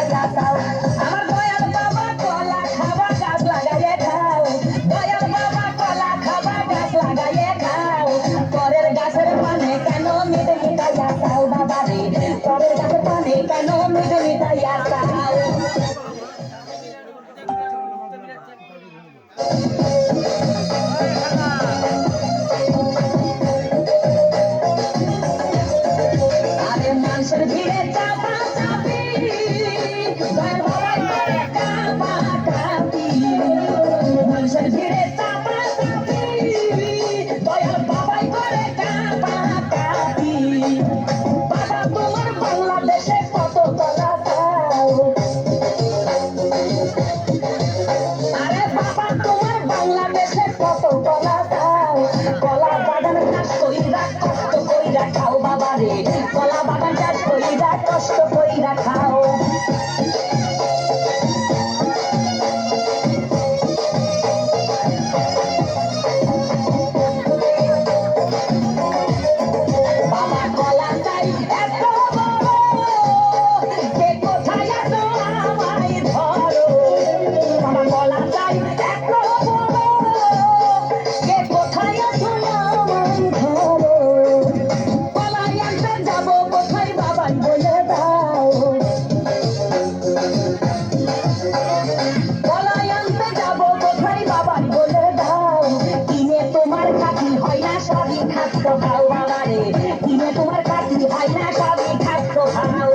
মিটাইয়া খাও আমার দয়াল বাবা কলা খাবা গাছ লাগাইয়ে খাও দয়াল বাবা কলা খাবা গাছ লাগাইয়ে খাও পরের গাছের পানে কেন মিটাইয়া খাও বাবা রে পরের গাছের পানে কেন মিটাইয়া খাও আরে মানুষের ভিড়ে চাপা চাপি দয়াল বাবাই করে কাপা কাপি মানুষের ভিড়ে চাপা চাপি দয়াল বাবাই করে কাপা কাপি বাবা তোমার বাংলাদেশে কত কলা খাও আরে বাবা তোমার বাংলাদেশে কত কলা খাও কলা বাগান চাষ কইরা কষ্ট কইরা খাও বাবা রে কলা বাগান চাষ কইরা কষ্ট কইরা খাও বাবা কলা চাই এত বড় কে কোথায় এত আমায় ধরো বাবা কলা চাই এত বড় কে কোথায় এত আমায় ধরো কলা আনতে যাবো কোথায় বাবাই বলে দাও কলা আনতে যাবো কোথায় বাবাই বলে দাও কিনে তোমার কাকি হয় না সবই খাদ্য খাও বাবা রে কিনে তোমার কাকি হয় না সবই খাদ্য খাও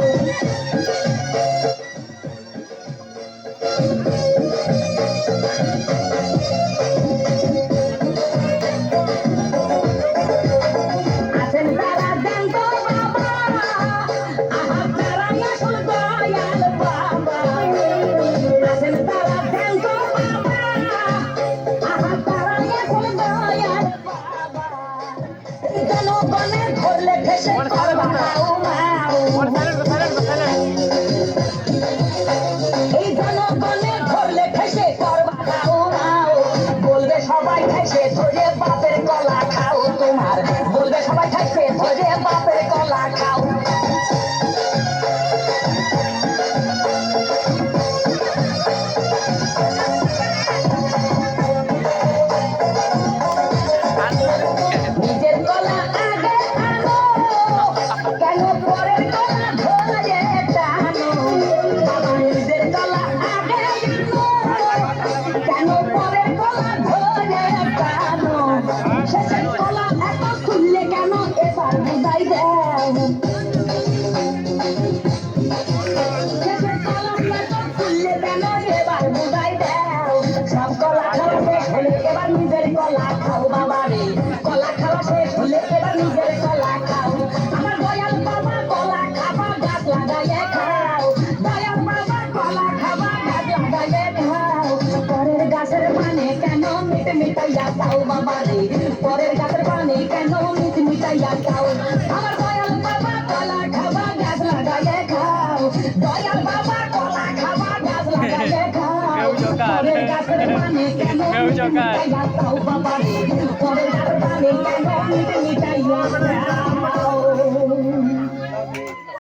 আছেন তারা দেন তো বাবা আহা তারা আসল দয়াল বাবা আছেন তারা দেন তো বাবা আহা তারা আসল দয়াল বাবা জনগণের ধরলে ভেসে করবা মাও মাও এই জনগণের ধরলে ভেসে করবা মাও মাও বলবে সবাই ভেসে ধরে বাপের কলা খাও তোমার বলবে সবাই ভেসে ধরে বাপের কলা খাও নিজের কলা আগে আনো কেন পরের কলা ধরে টানো বাবা নিজের কলা আগে আনো কেন পরের কলা ধরে টানো শেষের কলা এত খুললে কেন এবার বুঝাই দাও শেষের কলা এত খুললে কেন এবার বুঝাই দাও সব কলা খাওয়া শেষ হলে এবার নিজের কলা খাও বাবা রে কলা খাওয়া শেষ হলে এবার নিজের কলা খাও আমার দয়াল বাবা কলা খাবা গাছ লাগাইয়ে খাও দয়াল বাবা কলা খাবা গাছ লাগাইয়ে খাও পরের গাছের পানে কেন মিটাইয়া খাও বাবা রে পরের গাছের পানে কেন মিটাইয়া খাও আমার দয়াল বাবা কলা খাবা গাছ লাগাইয়ে খাও দয়াল বাবা কলা খাবা গাছ লাগাইয়ে খাও পরের গাছের পানে কেন মিটাইয়া খাও বাবা রে পরের গাছের পানে কেন মিটাইয়া খাও